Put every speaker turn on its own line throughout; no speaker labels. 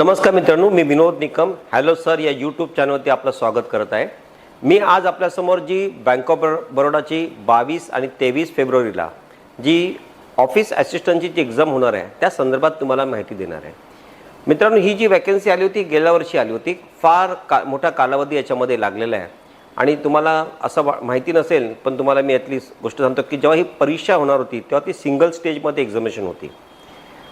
नमस्कार मित्रांनो, मी विनोद Nikam hello sir या यूट्यूब चॅनलवरती आपलं स्वागत करत आहे। मी आज आपल्यासमोर जी बँक ऑफ बरोडाची 22 आणि 23 फेब्रुवारीला जी ऑफिस असिस्टंटची जी एक्झाम होणार आहे त्या संदर्भात तुम्हाला माहिती देणार आहे। मित्रांनो, ही जी वॅकन्सी आली होती गेल्या वर्षी आली होती, फार मोठा कालावधी याच्यामध्ये लागलेला आहे आणि तुम्हाला असं माहिती नसेल पण तुम्हाला मी यातली गोष्ट सांगतो की जेव्हा ही परीक्षा होणार होती तेव्हा ती सिंगल स्टेजमध्ये एक्झामिनेशन होती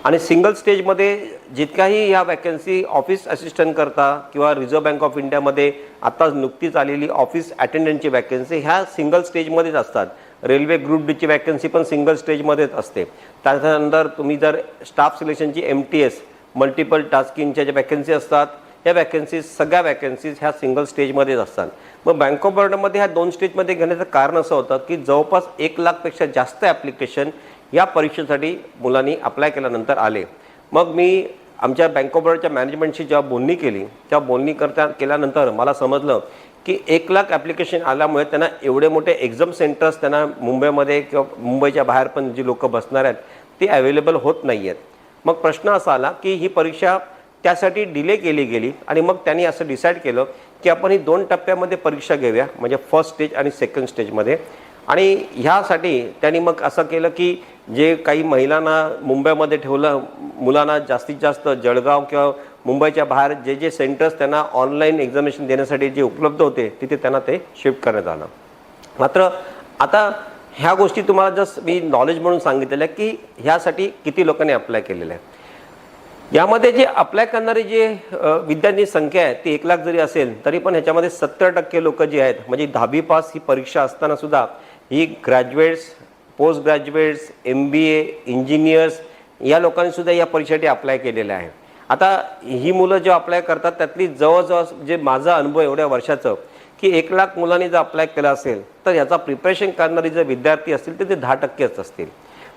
आणि सिंगल स्टेजमध्ये जितक्याही ह्या वॅकन्सी ऑफिस असिस्टंट करता किंवा रिझर्व्ह बँक ऑफ इंडियामध्ये आता नुकतीच आलेली ऑफिस अटेंडंटची वॅकन्सी ह्या सिंगल स्टेजमध्येच असतात। रेल्वे ग्रुप डीची वॅकन्सी पण सिंगल स्टेजमध्येच असते। त्यानंतर तुम्ही जर स्टाफ सिलेक्शनची MTS मल्टिपल टास्किंगच्या ज्या वॅकन्सी असतात या वॅकन्सीज सगळ्या वॅकन्सीज ह्या सिंगल स्टेजमध्येच असतात। मग बँक ऑफ बरोडामध्ये ह्या दोन स्टेजमध्ये घेण्याचं कारण असं होतं की जवळपास 1 लाखपेक्षा जास्त ॲप्लिकेशन या परीक्षेसाठी मुलांनी अप्लाय केल्यानंतर आले। मग मी आमच्या बँक ऑफ बरोडाच्या मॅनेजमेंटशी जेव्हा बोलणी केली तेव्हा बोलणी केल्यानंतर मला समजलं की 1 लाख ॲप्लिकेशन आल्यामुळे त्यांना एवढे मोठे एक्झाम सेंटर्स त्यांना मुंबईमध्ये किंवा मुंबईच्या बाहेर पण जी लोक बसणार आहेत ती अवेलेबल होत नाही आहेत। मग प्रश्न असा आला की ही परीक्षा त्यासाठी डिले केली गेली आणि मग त्यांनी असं डिसाईड केलं की आपण ही 2 टप्प्यामध्ये परीक्षा घेऊया, म्हणजे फर्स्ट स्टेज आणि सेकंड स्टेजमध्ये। आणि ह्यासाठी त्यांनी मग असं केलं की जे काही महिलांना मुंबईमध्ये ठेवलं, मुलांना जास्तीत जास्त जळगाव किंवा मुंबईच्या बाहेर जे जे सेंटर्स त्यांना ऑनलाईन एक्झामिनेशन देण्यासाठी जे उपलब्ध होते तिथे त्यांना ते शिफ्ट करण्यात आलं। मात्र आता ह्या गोष्टी तुम्हाला जस्ट मी नॉलेज म्हणून सांगितलेलं आहे की ह्यासाठी किती लोकांनी अप्लाय केलेलं आहे। यामध्ये जे अप्लाय करणारे जे विद्यार्थी संख्या आहे ती 1 लाख जरी असेल तरी पण ह्याच्यामध्ये 70% लोक जे आहेत, म्हणजे 10वी पास ही परीक्षा असताना सुद्धा ही graduates, post graduates, MBA, engineers या लोकांनी सुद्धा या परीक्षेसाठी अप्लाय केलेलं आहे। आता ही मुलं जे अप्लाय करतात त्यातली जवळजवळ जे माझा अनुभव एवढ्या वर्षाचं की 1 लाख मुलांनी जर अप्लाय केला असेल तर याचा प्रिपरेशन करणारे जे विद्यार्थी असतील ते 10%च असतील।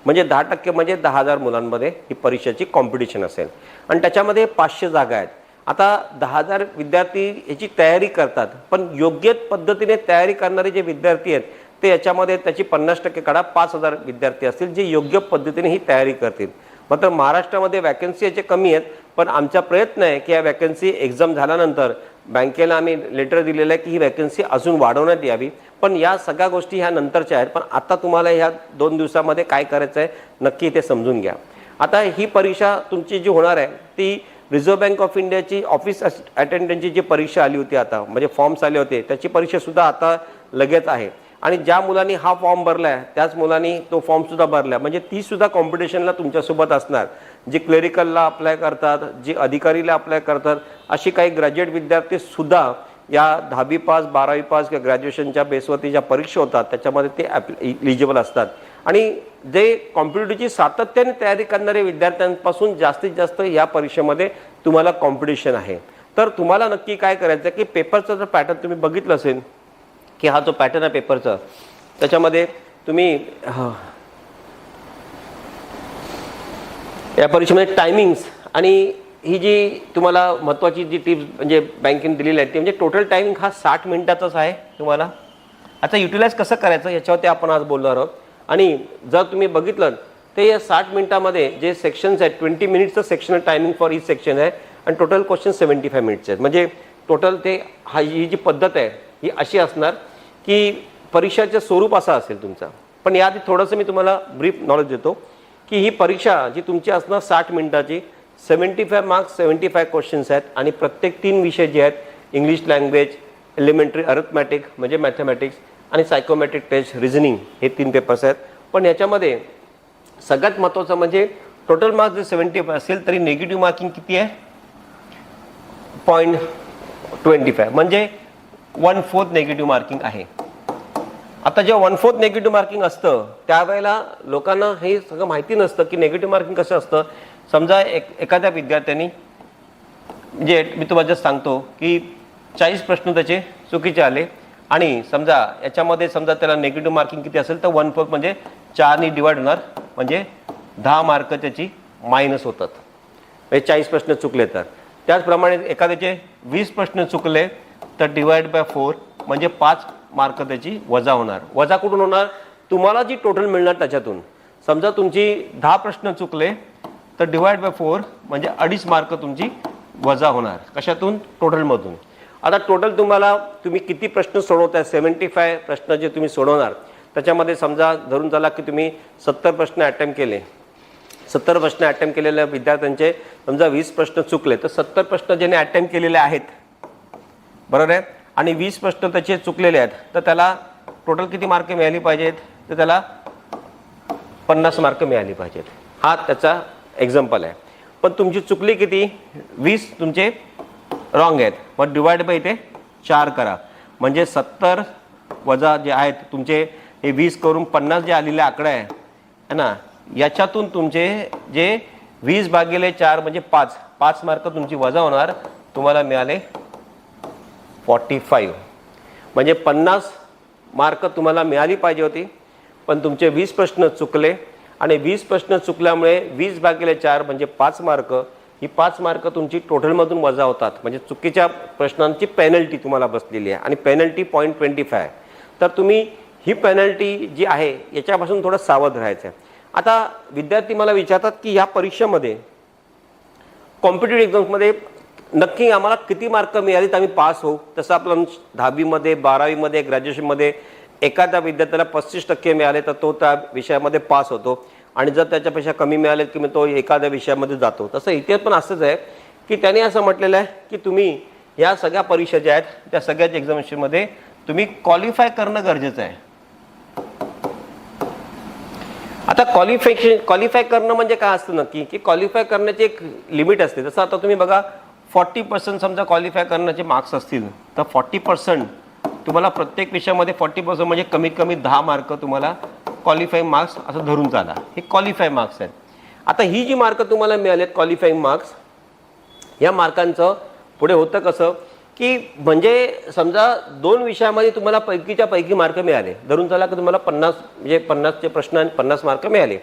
म्हणजे 10% म्हणजे 10,000 मुलांमध्ये ही परीक्षेची कॉम्पिटिशन असेल आणि त्याच्यामध्ये 500 जागा आहेत। आता 10,000 विद्यार्थी याची तयारी करतात, पण योग्य पद्धतीने तयारी करणारे जे विद्यार्थी आहेत ते याच्यामध्ये त्याची 50% काढा, 5,000 विद्यार्थी असतील जे योग्य पद्धतीने ही तयारी करतील। मात्र महाराष्ट्रामध्ये वॅकन्सी याचे कमी आहेत, पण आमचा प्रयत्न आहे की या वॅकन्सी एक्झाम झाल्यानंतर बँकेला आम्ही लेटर दिलेलं आहे की ही वॅकन्सी अजून वाढवण्यात यावी। पण या सगळ्या गोष्टी ह्या नंतरच्या आहेत, पण आता तुम्हाला ह्या 2 दिवसामध्ये काय करायचं आहे नक्की ते समजून घ्या। आता ही परीक्षा तुमची जी होणार आहे ती रिझर्व्ह बँक ऑफ इंडियाची ऑफिस अटेंडंटची जी परीक्षा आली होती आता, म्हणजे फॉर्म्स आले होते त्याची परीक्षासुद्धा आता लगेच आहे आणि ज्या मुलांनी हा फॉर्म भरला आहे त्याच मुलांनी तो फॉर्मसुद्धा भरला, म्हणजे ती सुद्धा कॉम्पिटिशनला तुमच्यासोबत असणार। जे क्लेरिकलला अप्लाय करतात, जे अधिकारीला अप्लाय करतात, अशी काही ग्रॅज्युएट विद्यार्थीसुद्धा या 10वी पास, 12वी पास किंवा ग्रॅज्युएशनच्या बेसवरती ज्या परीक्षा होतात त्याच्यामध्ये ते इलिजिबल असतात। आणि जे कॉम्पिटिटिव्हची सातत्याने तयारी करणारे विद्यार्थ्यांपासून जास्तीत जास्त या परीक्षेमध्ये तुम्हाला कॉम्पिटिशन आहे। तर तुम्हाला नक्की काय करायचं की पेपरचा जर पॅटर्न तुम्ही बघितलं असेल की हा जो पॅटर्न आहे पेपरचा त्याच्यामध्ये तुम्ही या परीक्षेमध्ये टायमिंग्स आणि ही जी तुम्हाला महत्त्वाची जी टिप्स म्हणजे बँकेने दिलेली आहे ती म्हणजे टोटल टायमिंग हा 60 मिनिटाचाच आहे तुम्हाला। आता युटिलाइज कसं करायचं याच्यावरती आपण आज बोलणार आहोत। आणि जर तुम्ही बघितलं तर या 60 मिनिटामध्ये जे सेक्शन्स आहेत 20 मिनिट्सचं sectional timing for each section आहे आणि टोटल क्वेश्चन 75 मिनिट्स आहेत। म्हणजे टोटल ते ही जी पद्धत आहे ही अशी असणार की परीक्षाचं स्वरूप असा असेल तुमचा। पण याआधी थोडंसं मी तुम्हाला ब्रीफ नॉलेज देतो की ही परीक्षा जी तुमची असणार 60 मिनिटाची, 75 मार्क्स 75 क्वेश्चन्स आहेत आणि प्रत्येक 3 विषय जे आहेत इंग्लिश लँग्वेज, एलिमेंटरी अरिथमॅटिक म्हणजे मॅथमॅटिक्स आणि सायकोमेट्रिक टेस्ट, रिझनिंग हे 3 पेपर्स आहेत। पण याच्यामध्ये सगळ्यात महत्त्वाचं म्हणजे टोटल मार्क्स जर 75 असेल तरी निगेटिव्ह मार्किंग किती आहे 0.25 म्हणजे 1/4 निगेटिव्ह मार्किंग आहे। आता जेव्हा 1/4 निगेटिव्ह मार्किंग असतं त्यावेळेला लोकांना हे सगळं माहिती नसतं की निगेटिव्ह मार्किंग कसं असतं। समजा एखाद्या विद्यार्थ्याने म्हणजे मी तुम्हाला जस्ट सांगतो की 40 प्रश्न त्याचे चुकीचे आले आणि समजा याच्यामध्ये समजा त्याला निगेटिव्ह मार्किंग किती असेल तर 1/4 म्हणजे 4 डिवाइड होणार, म्हणजे 10 मार्क त्याची मायनस होतात, म्हणजे 40 प्रश्न चुकले तर। त्याचप्रमाणे एखाद्याचे 20 प्रश्न चुकले तर डिवाइड बाय 4 म्हणजे 5 मार्क त्याची वजा होणार। वजा कुठून होणार? तुम्हाला जी टोटल मिळणार त्याच्यातून। समजा तुमची 10 प्रश्न चुकले तर डिवाइड बाय 4 म्हणजे 2.5 मार्क तुमची वजा होणार कशातून टोटलमधून. आता टोटल तुम्ही किती प्रश्न सोडवताय 75 प्रश्न जे तुम्ही सोडवणार त्याच्यामध्ये समजा धरून चला की तुम्ही 70 प्रश्न अटेम्प्ट केले. 70 प्रश्न अटेम्प्ट केलेल्या विद्यार्थ्यांचे समजा 20 प्रश्न चुकले तर 70 प्रश्न ज्याने अटेम्प्ट केलेले आहेत बरोबर आहे आणि 20 प्रश्न त्याचे चुकलेले आहेत तर त्याला टोटल किती मार्क मिळाली पाहिजेत तर त्याला 50 मार्क मिळाली पाहिजेत. हा त्याचा एक्झाम्पल आहे. पण तुमची चुकली किती 20 तुमचे रॉंग आहेत मग डिवाइड बाय इथे 4 करा म्हणजे 70 वजा जे आहेत तुमचे हे 20 करून 50 जे आलेले आकडा आहे ना याच्यातून तुमचे जे 20 भागिले 4 म्हणजे 5 मार्क तुमची वजा होणार तुम्हाला मिळाले 45 म्हणजे 50 मार्क तुम्हाला मिळाली पाहिजे होती पण तुमचे 20 प्रश्न चुकले आणि 20 प्रश्न चुकल्यामुळे 20 भागिले 4 म्हणजे 5 मार्क ही 5 मार्क तुमची टोटलमधून वजा होतात म्हणजे चुकीच्या प्रश्नांची पेनल्टी तुम्हाला बसलेली आहे आणि पेनल्टी 0.25 आहे. तर तुम्ही ही पेनल्टी जी आहे याच्यापासून थोडं सावध राहायचं आहे. आता विद्यार्थी मला विचारतात की या परीक्षेमध्ये कॉम्पिटिटिव्ह एक्झाम्समध्ये नक्की आम्हाला किती मार्क मिळालीत आम्ही पास होऊ. तसं आपलं 10वीमध्ये 12वीमध्ये ग्रॅज्युएशनमध्ये एखाद्या विद्यार्थ्याला 35% मिळाले तर तो त्या विषयामध्ये पास होतो आणि जर त्याच्यापेक्षा कमी मिळाले की तो एखाद्या विषयामध्ये जातो. तसं इथे पण असंच आहे की त्याने असं म्हटलेलं आहे की तुम्ही या सगळ्या परीक्षा ज्या आहेत त्या सगळ्याच एक्झामिनेशनमध्ये तुम्ही क्वालिफाय करणं गरजेचं आहे. आता क्वालिफाय करणं म्हणजे काय असतं नक्की की क्वालिफाय करण्याची एक लिमिट असते. जसं आता तुम्ही बघा 40% समजा क्वालिफाय करण्याचे मार्क्स असतील तर 40% तुम्हाला प्रत्येक विषयामध्ये 40% म्हणजे कमीत कमी 10 मार्क तुम्हाला क्वालिफाईंग मार्क्स असं धरून चाला. हे क्वालिफाय मार्क्स आहेत. आता ही जी मार्क तुम्हाला मिळालेत क्वालिफाईंग मार्क्स या मार्कांचं पुढे होतं कसं की म्हणजे समजा 2 विषयामध्ये तुम्हाला पैकीच्या पैकी मार्क मिळाले धरून चला की तुम्हाला 50 म्हणजे 50चे प्रश्न आणि 50 मार्क मिळाले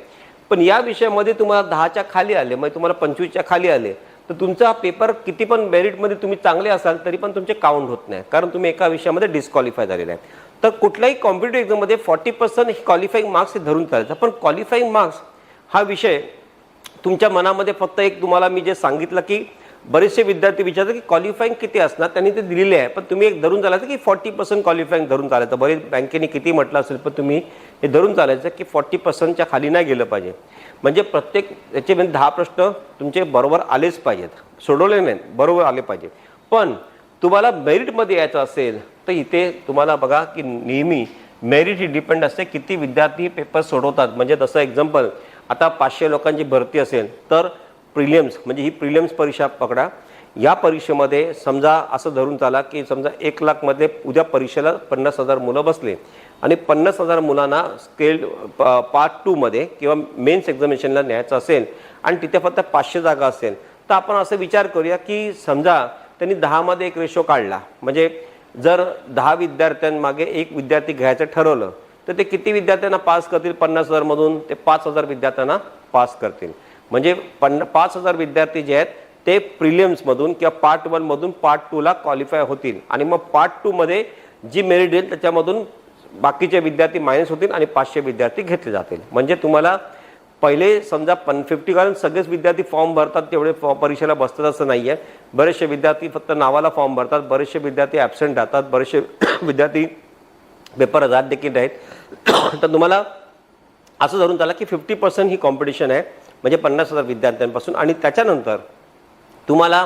पण या विषयामध्ये तुम्हाला 10च्या खाली आले म्हणजे तुम्हाला 25च्या खाली आले तर तुमचा पेपर किती पण मेरिटमध्ये तुम्ही चांगले असाल तरी पण तुमचे काउंट होत नाही कारण तुम्ही एका विषयामध्ये डिस्क्वालिफाय झालेले आहे. तर कुठल्याही कॉम्पिटिटिव्ह एक्झाममध्ये 40% ही क्वालिफाईंग मार्क्स हे धरून चालायचं. पण क्वालिफाईंग मार्क्स हा विषय तुमच्या मनामध्ये फक्त एक तुम्हाला मी जे सांगितलं की बरेचसे विद्यार्थी विचारतात की क्वालिफाईंग किती असणार त्यांनी ते दिलेले आहे पण तुम्ही एक धरून चालायचं की 40% क्वालिफाईंग धरून चालायचं. बरेच बँकेने किती म्हटलं असेल पण तुम्ही हे धरून चालायचं की 40%च्या खाली नाही गेलं पाहिजे. म्हणजे प्रत्येक याचे म्हणजे 10 प्रश्न तुमचे बरोबर आलेच पाहिजेत सोडवले नाहीत बरोबर आले पाहिजे. पण तुम्हाला मेरिटमध्ये यायचं असेल तर इथे तुम्हाला बघा की नेहमी मेरिट ही डिपेंड असते किती विद्यार्थी पेपर सोडवतात. म्हणजे तसं एक्झाम्पल आता 500 लोकांची भरती असेल तर प्रिलिम्स म्हणजे ही प्रिलिम्स परीक्षा पकडा. या परीक्षेमध्ये समजा असं धरून चाला की समजा 1 लाखमध्ये उद्या परीक्षेला 50,000 मुलं बसले आणि 50,000 मुलांना स्केल पार्ट 2 मध्ये किंवा मेन्स एक्झामिनेशनला न्यायचं असेल आणि तिथे फक्त 500 जागा असेल तर आपण असं विचार करूया की समजा त्यांनी 10 मध्ये एक रेशो काढला म्हणजे जर 10 विद्यार्थ्यांमागे एक विद्यार्थी घ्यायचं ठरवलं तर ते किती विद्यार्थ्यांना पास करतील 50,000 मधून ते 5,000 विद्यार्थ्यांना पास करतील. म्हणजे 5,000 विद्यार्थी जे आहेत ते प्रिलिम्समधून किंवा पार्ट 1 मधून पार्ट 2 ला क्वालिफाय होतील आणि मग पार्ट 2 मध्ये जी मेरिट येईल त्याच्यामधून बाकीचे विद्यार्थी मायनस होतील आणि 500 विद्यार्थी घेतले जातील. म्हणजे तुम्हाला पहिले समजा 50 कारण सगळेच विद्यार्थी फॉर्म भरतात तेवढे परीक्षेला बसतात असं नाही आहे. बरेचसे विद्यार्थी फक्त नावाला फॉर्म भरतात बरेचसे विद्यार्थी ॲबसेंट राहतात बरेचसे विद्यार्थी पेपर जात देखील आहेत. तर तुम्हाला असं धरून चाला की 50% ही कॉम्पिटिशन आहे म्हणजे 50,000 विद्यार्थ्यांपासून आणि त्याच्यानंतर तुम्हाला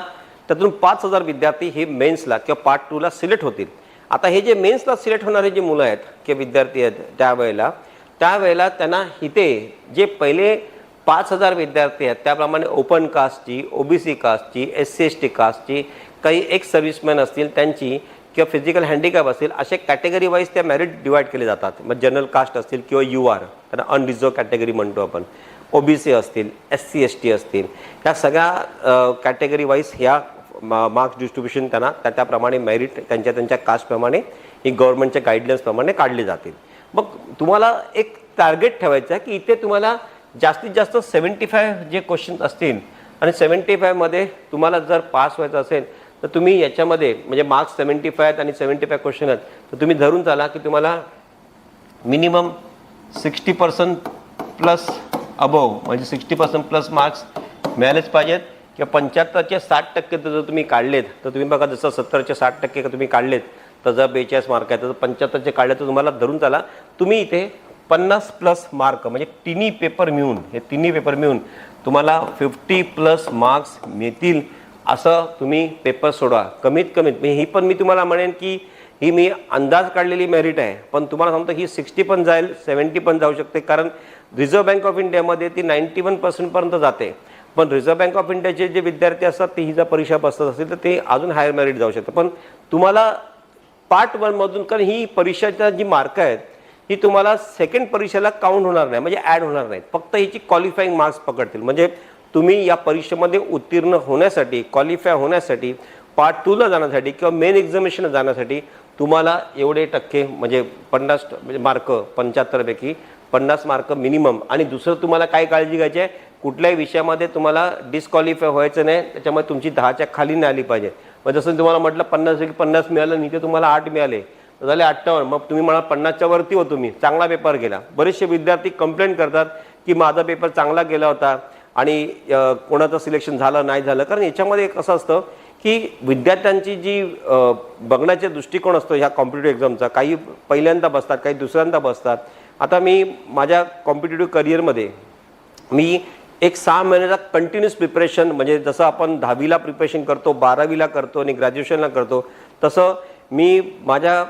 त्यातून 5,000 विद्यार्थी हे मेन्सला किंवा पार्ट 2 ला सिलेक्ट होतील. आता हे जे मेन्सला सिलेक्ट होणारे जे मुलं आहेत किंवा विद्यार्थी आहेत त्यावेळेला त्यांना इथे जे पहिले 5,000 विद्यार्थी आहेत त्याप्रमाणे ओपन कास्टची OBC कास्टची SC ST कास्टची काही एक्स सर्व्हिसमॅन असतील त्यांची किंवा फिजिकल हँडिकॅप असतील असे कॅटेगरी वाईज त्या मेरिट डिवाइड केले जातात. मग जनरल कास्ट असतील किंवा UR त्यांना अनरिझर्व कॅटेगरी म्हणतो आपण OBC असतील SC ST असतील ह्या सगळ्या कॅटेगरी वाईज ह्या मार्क्स डिस्ट्रीब्युशन त्यांना त्याप्रमाणे मेरिट त्यांच्या कास्टप्रमाणे ही गव्हर्नमेंटच्या गाईडलाईन्सप्रमाणे काढली जातील. मग तुम्हाला एक टार्गेट ठेवायचं आहे की इथे तुम्हाला जास्तीत जास्त 75 जे क्वेश्चन्स असतील आणि 75 मध्ये तुम्हाला जर पास व्हायचं असेल तर तुम्ही याच्यामध्ये म्हणजे मार्क्स 75 आणि 75 क्वेश्चन आहेत तर तुम्ही धरून चाला की तुम्हाला मिनिमम 60% प्लस अबोव म्हणजे 60% प्लस मार्क्स मिळालेच पाहिजेत. किंवा 75चे 60% जर तुम्ही काढलेत तर तुम्ही बघा, जसं 70चे 60% तुम्ही काढलेत तर जर 42 मार्क आहेत तर 75चे काढले तर तुम्हाला धरून चाला तुम्ही इथे 50+ मार्क म्हणजे तिन्ही पेपर मिळून तुम्हाला 50+ मार्क्स मिळतील असं तुम्ही पेपर सोडवा. कमीत कमीत ही पण मी तुम्हाला म्हणेन की ही मी अंदाज काढलेली मेरिट आहे, पण तुम्हाला सांगतो ही 60 पण जाईल, 70 पण जाऊ शकते, कारण रिझर्व्ह बँक ऑफ इंडियामध्ये ती 91% पर्यंत जाते. पण रिझर्व्ह बँक ऑफ इंडियाचे जे विद्यार्थी असतात ते ही जर परीक्षा बसत असेल तर ते अजून हायर मेरिट जाऊ शकतं. पण तुम्हाला पार्ट 1 मधून, कारण ही परीक्षाच्या जी मार्क आहेत ही तुम्हाला सेकंड परीक्षेला काउंट होणार नाही, म्हणजे ॲड होणार नाहीत, फक्त हिची क्वालिफाईंग मार्क्स पकडतील. म्हणजे तुम्ही या परीक्षेमध्ये उत्तीर्ण होण्यासाठी, क्वालिफाय होण्यासाठी, पार्ट 2ला जाण्यासाठी किंवा मेन एक्झामिनेशनला जाण्यासाठी तुम्हाला एवढे टक्के म्हणजे 50 मार्क 75 पैकी 50 मार्क मिनिमम. आणि दुसरं तुम्हाला काय काळजी घ्यायची आहे, कुठल्याही विषयामध्ये तुम्हाला डिस्क्वालिफाय व्हायचं नाही, त्याच्यामुळे तुमची 10च्या खाली नाही आली पाहिजे. मग जसं तुम्हाला म्हटलं 50 पैकी 50 मिळालं नाही, ते तुम्हाला 8 मिळाले झाले 58, मग तुम्ही म्हणा 50च्या वरती होतो मी, चांगला पेपर गेला. बरेचसे विद्यार्थी कंप्लेंट करतात की माझा पेपर चांगला गेला होता आणि कोणाचं सिलेक्शन झालं नाही झालं. कारण याच्यामध्ये एक असं असतं की विद्यार्थ्यांची जी बघण्याचा दृष्टिकोन असतो ह्या कॉम्पिटिटिव्ह एक्झामचा, काही पहिल्यांदा बसतात, काही दुसऱ्यांदा बसतात. आता मी माझ्या कॉम्पिटिटिव्ह करिअरमध्ये मी एक 6 महिन्याचा कंटिन्युअस प्रिपरेशन, म्हणजे जसं आपण 10वीला प्रिपरेशन करतो, 12वीला करतो आणि ग्रॅज्युएशनला करतो, तसं मी माझ्या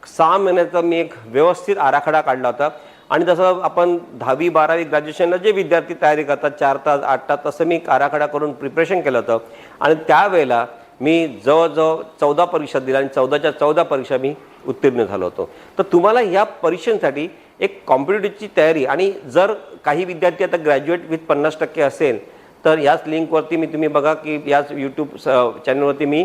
6 महिन्याचा मी एक व्यवस्थित आराखडा काढला होता. आणि जसं आपण 10वी 12वी ग्रॅज्युएशनला जे विद्यार्थी तयारी करतात 4 तास 8 तास तसं मी एक आराखडा करून प्रिपरेशन केलं होतं. आणि त्यावेळेला मी जवळजवळ 14 परीक्षा दिल्या आणि 14च्या 14 परीक्षा मी उत्तीर्ण झालो होतो. तर तुम्हाला ह्या परीक्षांसाठी एक कॉम्पिटिटिव्हची तयारी, आणि जर काही विद्यार्थी आता ग्रॅज्युएट विथ 50% असेल तर याच लिंकवरती मी तुम्ही बघा की याच यूट्यूब चॅनलवरती मी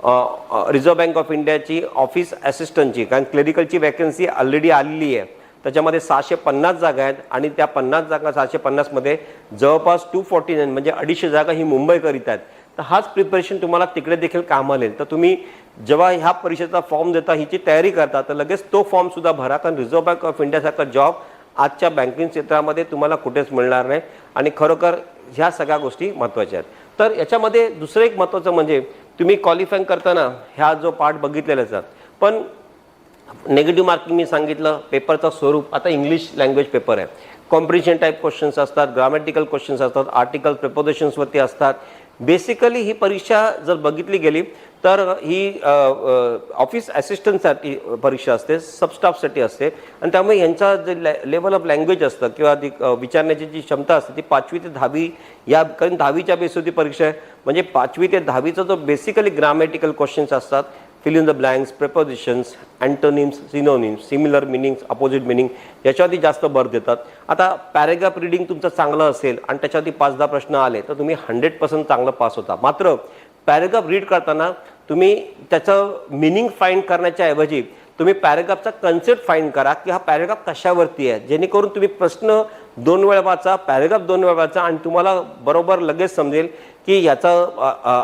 रिझर्व्ह बँक ऑफ इंडियाची ऑफिस असिस्टंटची, कारण क्लेरिकलची वॅकन्सी ऑलरेडी आलेली आहे, त्याच्यामध्ये 650 जागा आहेत आणि त्या 50 जागा 650 मध्ये जवळपास 249 म्हणजे 250 जागा ही मुंबईकरिता आहेत. तर हाच प्रिपरेशन तुम्हाला तिकडे देखील कामाला येईल. तर तुम्ही जेव्हा ह्या परीक्षेचा फॉर्म देता, हिची तयारी करता, तर लगेच तो फॉर्म सुद्धा भरा, कारण रिझर्व्ह बँक ऑफ इंडियासारखा जॉब आजच्या बँकिंग क्षेत्रामध्ये तुम्हाला कुठेच मिळणार नाही. आणि खरोखर ह्या सगळ्या गोष्टी महत्त्वाच्या आहेत. तर याच्यामध्ये दुसरं एक महत्त्वाचं म्हणजे तुम्ही क्वालिफाईंग करताना ह्या जो पार्ट बघितलेलाच आहे, पण नेगेटिव्ह मार्किंग मी सांगितलं, पेपरचं स्वरूप आता इंग्लिश लँग्वेज पेपर आहे, कॉम्प्रिहेन्शन टाईप क्वेश्चन्स असतात, ग्रामॅटिकल क्वेश्चन्स असतात, आर्टिकल प्रिपोजिशन्सवरती असतात. बेसिकली ही परीक्षा जर बघितली गेली तर ही ऑफिस असिस्टंटसाठी परीक्षा असते, सबस्टाफसाठी असते. आणि त्यामुळे यांचा जे लेवल ऑफ लँग्वेज असतं किंवा ती विचारण्याची जी क्षमता असते ती 5वी ते 10वी या, कारण 10वीच्या बेसवरती परीक्षा आहे, म्हणजे 5वी ते 10वीचा जो बेसिकली ग्रामॅटिकल क्वेश्चन्स असतात, fill in the blanks, prepositions, antonyms, synonyms, similar meanings, opposite meaning, याच्यावरती जास्त भर देतात. आता पॅरेग्राफ रिडिंग तुमचं चांगलं असेल आणि त्याच्यावरती 5-10 प्रश्न आले तर तुम्ही 100% चांगलं पास होता. मात्र पॅरेग्राफ रीड करताना तुम्ही त्याचं मिनिंग फाइंड करण्याच्या ऐवजी तुम्ही पॅरेग्राफचा कन्सेप्ट फाइंड करा की हा पॅरेग्राफ कशावरती आहे, जेणेकरून तुम्ही प्रश्न 2 वेळा वाचा, पॅरेग्राफ 2 वेळा वाचा आणि तुम्हाला बरोबर लगेच समजेल की याचा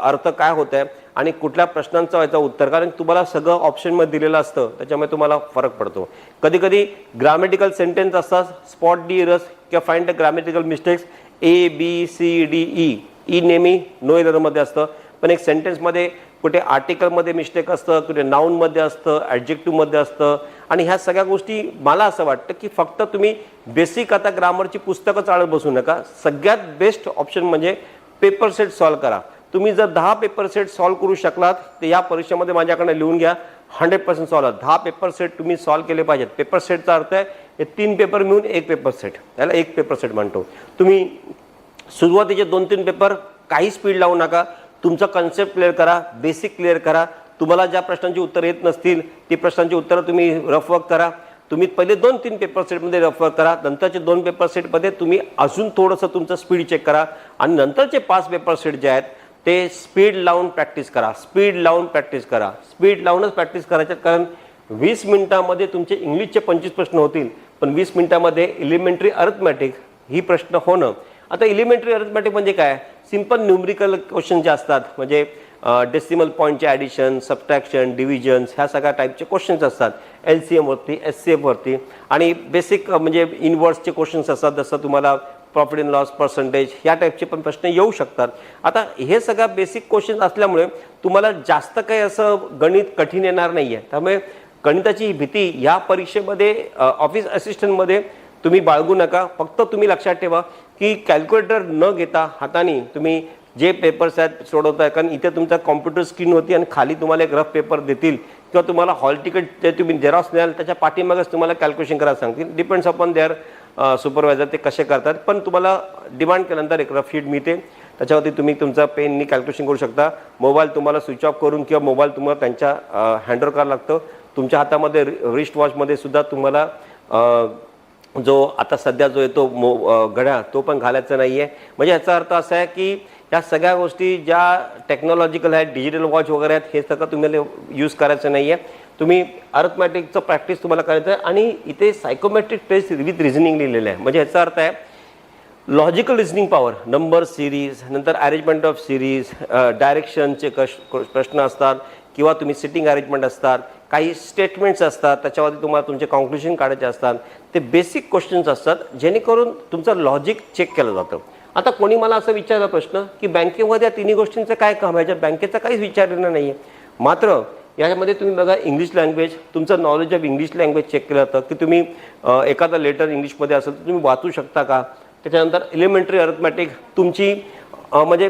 अर्थ काय होत आहे आणि कुठल्या प्रश्नांचं व्हायचं उत्तर, कारण तुम्हाला सगळं ऑप्शनमध्ये दिलेलं असतं, त्याच्यामुळे तुम्हाला फरक पडतो. कधी कधी ग्रामॅटिकल सेंटेन्स असतात, स्पॉट दी एरर्स किंवा find the grammatical mistakes, ABCDE, E नेहमी नो एररमध्ये असतं, पण एक सेंटेन्समध्ये कुठे आर्टिकलमध्ये मिस्टेक असतं, कुठे नाऊनमध्ये असतं, ॲडजेक्टिव्हमध्ये असतं. आणि ह्या सगळ्या गोष्टी मला असं वाटतं की फक्त तुम्ही बेसिक आता ग्रामरची पुस्तकं चालत बसू नका. सगळ्यात बेस्ट ऑप्शन म्हणजे पेपर सेट सॉल्व करा. तुम्ही जर 10 पेपर सेट सॉल्व करू शकलात तर या परीक्षेमध्ये माझ्याकडे लिहून घ्या, 100% सॉल्व. 10 पेपर सेट तुम्ही सॉल्व केले पाहिजेत. पेपर सेटचा अर्थ आहे हे 3 पेपर मिळून 1 पेपर सेट, त्याला 1 पेपर सेट म्हणतो. तुम्ही सुरुवातीचे 2-3 पेपर काही स्पीड लावू नका, तुमचा कन्सेप्ट क्लिअर करा, बेसिक क्लिअर करा. तुम्हाला ज्या प्रश्नांची उत्तर येत नसतील ती प्रश्नांची उत्तरं तुम्ही रफवर्क करा. तुम्ही पहिले 2-3 पेपर सेटमध्ये रफवर्क करा, नंतरचे 2 पेपर सेटमध्ये तुम्ही अजून थोडंसं तुमचं स्पीड चेक करा आणि नंतरचे 5 पेपर सेट जे आहेत ते स्पीड लावून प्रॅक्टिस करा, स्पीड लावून प्रॅक्टिस करा, स्पीड लावूनच प्रॅक्टिस करायचं. कारण 20 मिनिटांमध्ये तुमचे इंग्लिशचे 25 प्रश्न होतील, पण 20 मिनिटांमध्ये एलिमेंटरी अरिथमॅटिक ही प्रश्न होणं. आता एलिमेंटरी अरिथमॅटिक म्हणजे काय, सिंपल न्यूमरिकल क्वेश्चन जे असतात, म्हणजे डेसिमल पॉईंटचे ॲडिशन, सबट्रॅक्शन, डिव्हिजन्स ह्या सगळ्या टाईपचे क्वेश्चन्स असतात, LCM वरती, SCF वरती. आणि बेसिक म्हणजे इनवर्ड्सचे क्वेश्चन्स असतात, जसं तुम्हाला प्रॉफिट इन लॉस पर्सेंटेज या टाईपचे पण प्रश्न येऊ शकतात. आता हे सगळ्या बेसिक क्वेश्चन असल्यामुळे तुम्हाला जास्त काही असं गणित कठीण येणार नाही आहे. त्यामुळे गणिताची भीती या परीक्षेमध्ये ऑफिस असिस्टंटमध्ये तुम्ही बाळगू नका. फक्त तुम्ही लक्षात ठेवा की कॅल्क्युलेटर न घेता हाताने तुम्ही जे पेपर्स आहेत सोडवताय, कारण इथे तुमचा कॉम्प्युटर स्क्रीन होती आणि खाली तुम्हाला एक रफ पेपर देतील किंवा तुम्हाला हॉल तिकीट जे तुम्ही जेरॉक्स द्याल त्याच्या पाठीमागच तुम्हाला कॅल्क्युलेशन करायला सांगतील. डिपेंड्स अपॉन देअर सुपरवायझर ते कसे करतात. पण तुम्हाला डिमांड केल्यानंतर एक रफ शीट मिळते, त्याच्यावरती तुम्ही तुमचा पेननी कॅल्क्युलेशन करू शकता. मोबाईल तुम्हाला स्विच ऑफ करून किंवा मोबाईल तुम्हाला त्यांच्या हँडओव्हर करावं लागतं. तुमच्या हातामध्ये रिस्ट वॉचमध्ये सुद्धा तुम्हाला जो आता सध्या जो येतो घड्याळ तो पण घालायचा नाही आहे. म्हणजे याचा अर्थ असा आहे की या सगळ्या गोष्टी ज्या टेक्नॉलॉजिकल आहेत, डिजिटल वॉच वगैरे आहेत, हे सगळं तुम्हाला यूज करायचं नाही आहे. तुम्ही अर्थमॅटिकचं प्रॅक्टिस तुम्हाला करायचं आहे. आणि इथे सायकोमेट्रिक टेस्ट विथ रिझनिंग लिहिलेलं आहे. म्हणजे याचा अर्थ आहे logical reasoning power, number series, नंतर अरेंजमेंट ऑफ सिरीज, डायरेक्शनचे प्रश्न असतात किंवा तुम्ही सिटिंग अरेंजमेंट असतात, काही स्टेटमेंट्स असतात, त्याच्यावरती तुम्हाला तुमचे कॉन्क्ल्युजन काढायचे असतात. ते बेसिक क्वेश्चन्स असतात जेणेकरून तुमचं लॉजिक चेक केलं जातं. आता कोणी मला असं विचारला प्रश्न की बँकेमध्ये या तिन्ही गोष्टींचं काय काम आहे, ज्या बँकेचा काहीच विचारलेलं नाही आहे. मात्र यामध्ये तुम्ही बघा इंग्लिश लँग्वेज, तुमचं knowledge of English language check केलं जातं की तुम्ही एखादा लेटर इंग्लिशमध्ये असेल तर तुम्ही वाचू शकता का. त्याच्यानंतर एलिमेंटरी अर्थमॅटिक तुमची म्हणजे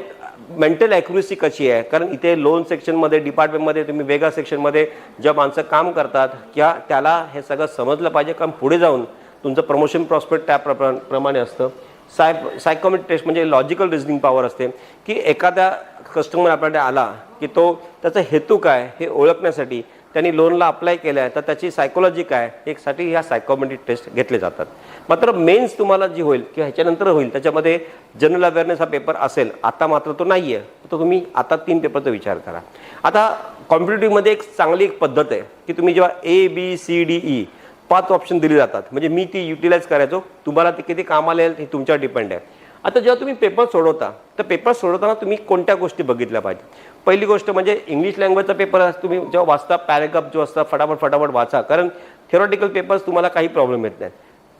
मेंटल ॲक्युरेसी कशी आहे, कारण इथे लोन सेक्शनमध्ये डिपार्टमेंटमध्ये तुम्ही वेगळ्या सेक्शनमध्ये ज्या माणसं काम करतात किंवा त्याला हे सगळं समजलं पाहिजे, कारण पुढे जाऊन तुमचं प्रमोशन प्रॉस्पेक्ट त्या प्रमाणे असतं. सायकोमेट्रिक टेस्ट म्हणजे लॉजिकल रिझनिंग पॉवर असते की एखाद्या कस्टमर आपल्याकडे आला की तो त्याचा हेतू काय हे ओळखण्यासाठी त्यांनी लोनला अप्लाय केलं आहे तर त्याची सायकोलॉजी काय यासाठी ह्या सायकोमेट्रिक टेस्ट घेतले जातात. मात्र मेन्स तुम्हाला जी होईल किंवा ह्याच्यानंतर होईल त्याच्यामध्ये जनरल अवेअरनेस हा पेपर असेल. आता मात्र तो नाही आहे, तर तुम्ही आता 3 पेपरचा विचार करा. आता कॉम्पिटिटिव्हमध्ये एक चांगली पद्धत आहे की तुम्ही जेव्हा ABCDE 5 ऑप्शन दिले जातात, म्हणजे मी ती युटिलाइज करायचो. तुम्हाला ते किती कामाला येईल हे तुमच्यावर डिपेंड आहे. आता जेव्हा तुम्ही पेपर सोडवता तर पेपर सोडवताना तुम्ही कोणत्या गोष्टी बघितल्या पाहिजे. पहिली गोष्ट म्हणजे इंग्लिश लँग्वेजचा पेपर तुम्ही जेव्हा वाचता पॅरेग्राफ जो असता फटाफट वाचा, कारण थिओरिटिकल पेपर्स तुम्हाला काही प्रॉब्लेम येत नाही.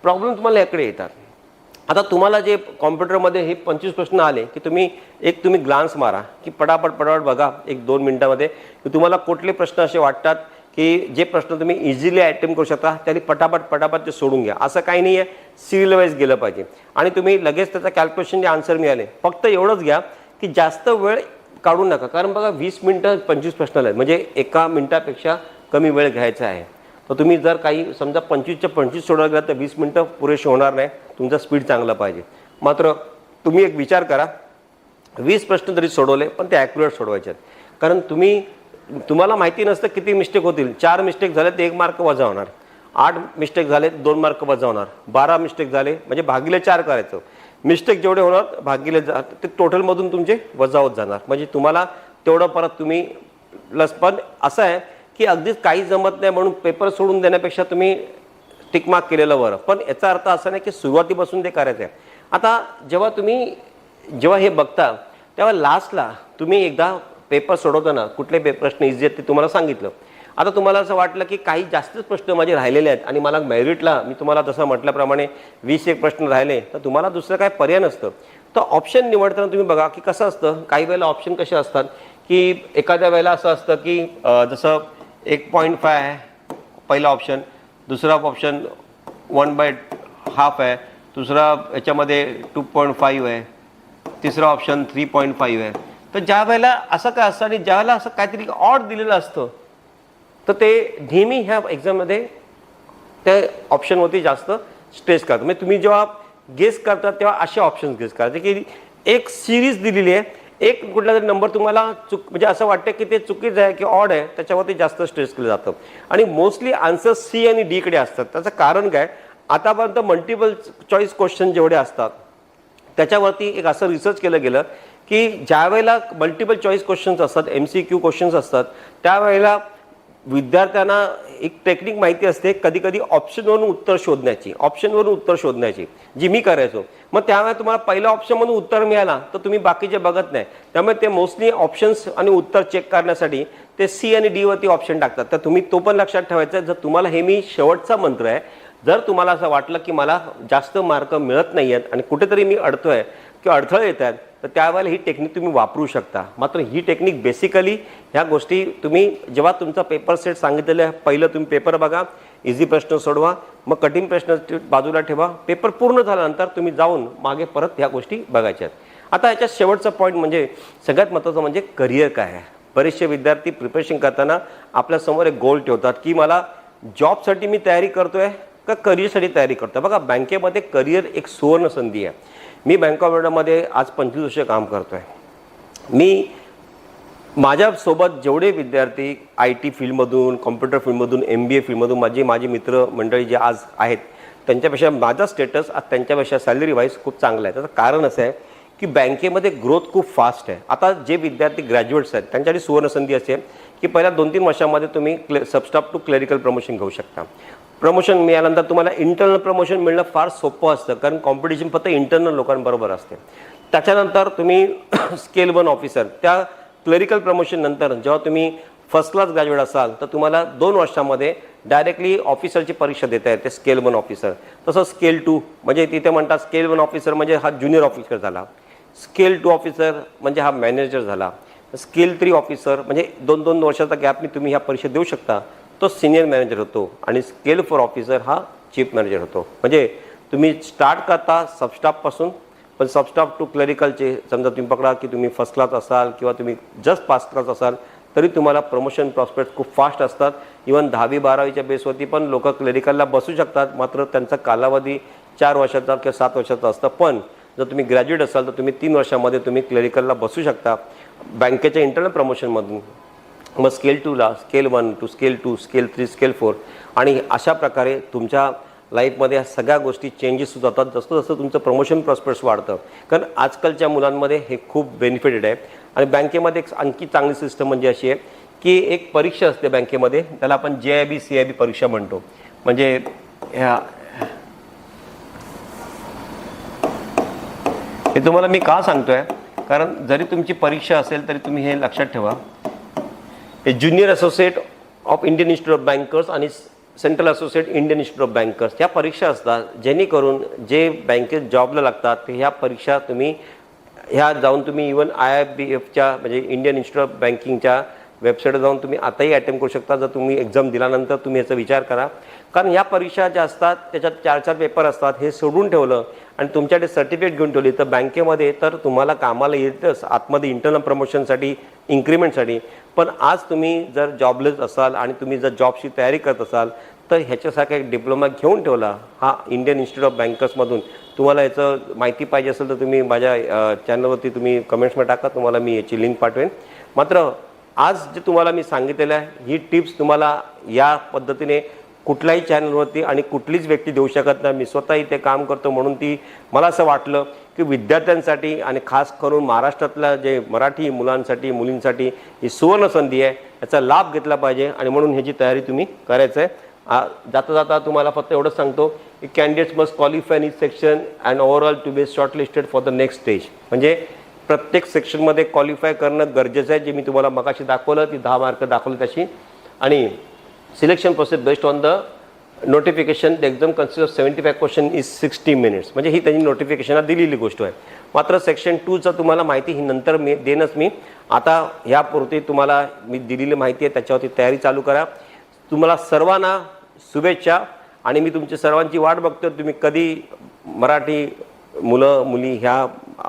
प्रॉब्लेम तुम्हाला याकडे येतात. आता तुम्हाला जे कॉम्प्युटरमध्ये हे 25 प्रश्न आले की तुम्ही ग्लान्स मारा की पटापट बघा 1-2 मिनिटामध्ये की तुम्हाला कुठले प्रश्न असे वाटतात की जे प्रश्न तुम्ही इझिली अटेम्प्ट करू शकता त्याने पटापट ते सोडून घ्या. असं काही नाही आहे, सिरियल वाईज गेलं पाहिजे आणि तुम्ही लगेच त्याचा कॅल्क्युलेशन जे आन्सर मिळाले फक्त एवढंच घ्या की जास्त वेळ काढू नका. कारण बघा 20 मिनिटं 25 प्रश्न आहेत, म्हणजे 1 मिनिटापेक्षा कमी वेळ घ्यायचा आहे. तर तुम्ही जर काही समजा 25च्या 25 सोडवायला गेला तर 20 मिनिटं पुरेसे होणार नाही. तुमचा स्पीड चांगला पाहिजे. मात्र तुम्ही एक विचार करा, 20 प्रश्न जरी सोडवले पण ते ॲक्युरेट सोडवायचे आहेत. कारण तुम्हाला माहिती नसतं किती मिस्टेक होतील. 4 मिस्टेक झाले तर 1 मार्क वजा होणार, 8 मिस्टेक झाले 2 मार्क वजा होणार, 12 मिस्टेक झाले म्हणजे भागिले 4 करायचं. मिस्टेक जेवढे होणार भागिले ते टोटलमधून तुमचे वजा होत जाणार. म्हणजे तुम्हाला तेवढं परत तुम्ही प्लस. पण असं आहे की अगदीच काही जमत नाही म्हणून पेपर सोडून देण्यापेक्षा तुम्ही टिक मार्क केलेलं बरं. पण याचा अर्थ असा नाही की सुरुवातीपासून ते करायचं आहे. आता जेव्हा हे बघता तेव्हा लास्टला तुम्ही एकदा पेपर सोडवताना कुठले प्रश्न इझी आहेत ते तुम्हाला सांगितलं. आता तुम्हाला असं वाटलं की काही जास्तच प्रश्न माझे राहिलेले आहेत आणि मला मेरिटला मी तुम्हाला जसं म्हटल्याप्रमाणे 20 प्रश्न राहिले तर तुम्हाला दुसरं काय पर्याय नसतं. तर ऑप्शन निवडताना तुम्ही बघा की कसं असतं. काही वेळेला ऑप्शन कसे असतात की एखाद्या वेळेला असं असतं की जसं 1.5 आहे पहिला ऑप्शन, दुसरा ऑप्शन 1/2 आहे, दुसरा याच्यामध्ये 2.5 आहे, तिसरा ऑप्शन 3.5 आहे. तर ज्या वेळेला असं काय असतं आणि ज्या वेळेला असं काहीतरी ऑड दिलेलं असतं तर ते नेहमी ह्या एक्झाममध्ये त्या ऑप्शनवरती जास्त स्ट्रेस करतात. म्हणजे तुम्ही जेव्हा गेस करता तेव्हा असे ऑप्शन्स गेस करायचे की एक सिरीज दिलेली आहे, एक कुठला तरी नंबर तुम्हाला म्हणजे असं वाटतं की ते चुकीचं आहे की ऑड आहे त्याच्यावरती जास्त स्ट्रेस केलं जातं. आणि मोस्टली आन्सर C आणि D कडे असतात. त्याचं कारण काय, आतापर्यंत मल्टिपल चॉईस क्वेश्चन जेवढे असतात त्याच्यावरती एक असं रिसर्च केलं गेलं की ज्या वेळेला मल्टिपल चॉईस क्वेश्चन्स असतात, MCQ क्वेश्चन्स असतात, त्यावेळेला विद्यार्थ्यांना एक टेक्निक माहिती असते कधी ऑप्शनवरून उत्तर शोधण्याची जी मी करायचो. मग त्यावेळेला तुम्हाला पहिल्या ऑप्शनमधून उत्तर मिळाला तर तुम्ही बाकीचे बघत नाही. त्यामुळे ते मोस्टली ऑप्शन्स आणि उत्तर चेक करण्यासाठी ते C आणि D वरती ऑप्शन टाकतात. तर तुम्ही तो पण लक्षात ठेवायचा. जर तुम्हाला हे मी शेवटचा मंत्र आहे जर तुम्हाला असं वाटलं की मला जास्त मार्क मिळत नाही आहेत आणि कुठेतरी मी अडतोय किंवा अडथळे येत आहेत, तर त्यावेळेला ही टेक्निक तुम्ही वापरू शकता. मात्र ही टेक्निक बेसिकली ह्या गोष्टी तुम्ही जेव्हा तुमचा पेपर सेट सांगितलेलं आहे, पहिलं तुम्ही पेपर बघा, इझी प्रश्न सोडवा, मग कठीण प्रश्न बाजूला ठेवा. पेपर पूर्ण झाल्यानंतर तुम्ही जाऊन मागे परत ह्या गोष्टी बघायच्या आहेत. आता याच्यात शेवटचा पॉईंट म्हणजे सगळ्यात महत्त्वाचं म्हणजे करिअर काय आहे. बरेचसे विद्यार्थी प्रिपरेशन करताना आपल्यासमोर एक गोल ठेवतात की मला जॉबसाठी मी तयारी करतोय का करिअरसाठी तयारी करतोय. बघा, बँकेमध्ये करिअर एक सुवर्ण संधी आहे. मी बँक ऑफ बरोडामध्ये आज 25 वर्ष काम करतोय. मी माझ्यासोबत जेवढे विद्यार्थी IT फील्डमधून, कॉम्प्युटर फील्डमधून, MBA फील्डमधून माझी मित्र मंडळी जे आज आहेत, त्यांच्यापेक्षा माझा स्टेटस आज त्यांच्यापेक्षा सॅलरी वाईज खूप चांगला आहे. त्याचं कारण असं आहे की बँकेमध्ये ग्रोथ खूप फास्ट आहे. आता जे विद्यार्थी ग्रॅज्युएट्स आहेत त्यांच्यासाठी सुवर्ण संधी असेल की पहिल्या 2-3 वर्षामध्ये तुम्ही सबस्टाफ टू क्लेरिकल प्रमोशन घेऊ शकता. प्रमोशन मिळाल्यानंतर तुम्हाला इंटरनल प्रमोशन मिळणं फार सोपं असतं, कारण कॉम्पिटिशन फक्त इंटरनल लोकांबरोबर असते. त्याच्यानंतर तुम्ही स्केल 1 ऑफिसर, त्या क्लेरिकल प्रमोशन नंतर जेव्हा तुम्ही फर्स्ट क्लास ग्रॅज्युएट असाल तर तुम्हाला 2 वर्षामध्ये डायरेक्टली ऑफिसरची परीक्षा देता येते, स्केल 1 ऑफिसर. तसं स्केल 2 म्हणजे तिथे म्हणतात स्केल 1 ऑफिसर म्हणजे हा ज्युनियर ऑफिसर झाला, स्केल 2 ऑफिसर म्हणजे हा मॅनेजर झाला, स्केल 3 ऑफिसर म्हणजे 2-2 वर्षाचा गॅपनी तुम्ही ह्या परीक्षा देऊ शकता, तो सिनियर मॅनेजर होतो. आणि स्केल 4 ऑफिसर हा चीफ मॅनेजर होतो. म्हणजे तुम्ही स्टार्ट करता सबस्टाफपासून, पण सबस्टाफ टू क्लरिकलचे समजा तुम्ही पकडा की तुम्ही फर्स्ट क्लास असाल किंवा तुम्ही जस्ट पास क्लास असाल तरी तुम्हाला प्रमोशन प्रॉस्पेक्ट खूप फास्ट असतात. इवन 10वी-12वीच्या बेसवरती पण लोक क्लरिकलला बसू शकतात, मात्र त्यांचा कालावधी 4 वर्षाचा किंवा 7 वर्षाचा असतं. पण जर तुम्ही ग्रॅज्युएट असाल तर तुम्ही 3 वर्षामध्ये तुम्ही क्लरिकलला बसू शकता बँकेच्या इंटरनल प्रमोशनमधून. मग स्केल 2ला, scale 1 to scale 2, scale 3, scale 4, आणि अशा प्रकारे तुमच्या लाईफमध्ये ह्या सगळ्या गोष्टी चेंजेस होत जातात जसं जसं तुमचं प्रमोशन प्रॉस्पेक्ट्स वाढतं. कारण आजकालच्या मुलांमध्ये हे खूप बेनिफिटेड आहे. आणि बँकेमध्ये एक आणखी चांगली सिस्टम म्हणजे अशी आहे की एक परीक्षा असते बँकेमध्ये, त्याला आपण JIB CIB परीक्षा म्हणतो. म्हणजे ह्या हे तुम्हाला मी का सांगतोय, कारण जरी तुमची परीक्षा असेल तरी तुम्ही हे लक्षात ठेवा, हे junior associate of Indian institute of bankers आणि central associate Indian institute of bankers ह्या परीक्षा असतात, जेणेकरून जे बँकेत जॉबला लागतात ते ह्या परीक्षा तुम्ही ह्या जाऊन तुम्ही इवन IIBFच्या म्हणजे इंडियन इन्स्टिट्यूट ऑफ बँकिंगच्या वेबसाईटवर जाऊन तुम्ही आताही अटेम्प्ट करू शकता. जर तुम्ही एक्झाम दिल्यानंतर तुम्ही याचा विचार करा, कारण या परीक्षा ज्या असतात त्याच्यात 4-4 पेपर असतात. हे सोडून ठेवलं आणि तुमच्याकडे सर्टिफिकेट घेऊन ठेवली तर बँकेमध्ये तर तुम्हाला कामाला येतच आतमध्ये इंटरनल प्रमोशनसाठी, इन्क्रीमेंटसाठी. पण आज तुम्ही जर जॉबलेस असाल आणि तुम्ही जर जॉबची तयारी करत असाल तर ह्याच्यासारखा एक डिप्लोमा घेऊन ठेवला हा इंडियन इन्स्टिट्यूट ऑफ बँकर्समधून. तुम्हाला याचं माहिती पाहिजे असेल तर तुम्ही माझ्या चॅनलवरती तुम्ही कमेंट्समध्ये टाका, तुम्हाला मी याची लिंक पाठवेन. मात्र आज जे तुम्हाला मी सांगितलेलं आहे ही टिप्स तुम्हाला या पद्धतीने कुठल्याही चॅनलवरती आणि कुठलीच व्यक्ती देऊ शकत नाही. मी स्वतः इथे काम करतो म्हणून ती मला असं वाटलं की विद्यार्थ्यांसाठी आणि खास करून महाराष्ट्रातल्या जे मराठी मुलांसाठी, मुलींसाठी ही सुवर्ण संधी आहे, याचा लाभ घेतला पाहिजे. आणि म्हणून ह्याची तयारी तुम्ही करायचं आहे. जाता जाता तुम्हाला फक्त एवढंच सांगतो की candidates must qualify in section and overall to be shortlisted for the next stage. म्हणजे प्रत्येक सेक्शनमध्ये क्वालिफाय करणं गरजेचं आहे. जे मी तुम्हाला मगाशी दाखवलं ती 10 मार्क दाखवली तशी. आणि selection process based on the notification the exam consist of 75 question is 60 minutes. म्हणजे ही त्यांनी नोटिफिकेशनला दिलेली गोष्ट आहे. मात्र सेक्शन 2चं तुम्हाला माहिती ही नंतर मी देणंच. मी आता ह्यापुरती तुम्हाला मी दिलेली माहिती आहे त्याच्यावरती तयारी चालू करा. तुम्हाला सर्वांना शुभेच्छा आणि मी तुमची सर्वांची वाट बघतो. तुम्ही कधी मराठी मुलं मुली ह्या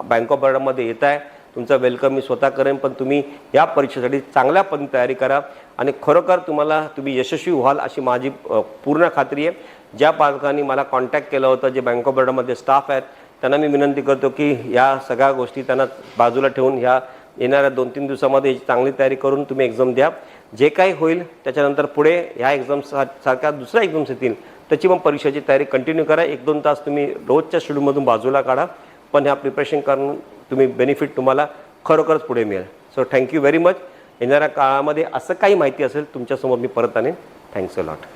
बँक ऑफ बरोडामध्ये येत आहे, तुमचं वेलकम मी स्वतः करेन. पण तुम्ही या परीक्षेसाठी चांगल्या पद्धतीने तयारी करा आणि खरोखर तुम्ही यशस्वी व्हाल अशी माझी पूर्ण खात्री आहे. ज्या पालकांनी मला कॉन्टॅक्ट केलं होतं, जे बँक ऑफ बरोडामध्ये स्टाफ आहेत, त्यांना मी विनंती करतो की या सगळ्या गोष्टी त्यांना बाजूला ठेवून ह्या येणाऱ्या 2-3 दिवसामध्ये चांगली तयारी करून तुम्ही एक्झाम द्या. जे काही होईल त्याच्यानंतर पुढे ह्या एक्झामसारख्या दुसऱ्या एक्झाम्स येतील त्याची मग परीक्षेची तयारी कंटिन्यू करा. 1-2 तास तुम्ही रोजच्या शेड्यूलमधून बाजूला काढा, पण ह्या प्रिपरेशन करून तुम्ही बेनिफिट तुम्हाला खरोखरच पुढे मिळेल. So thank you very much. येणाऱ्या काळामध्ये असं काही माहिती असेल तुमच्यासमोर मी परत आणेन. Thanks a lot.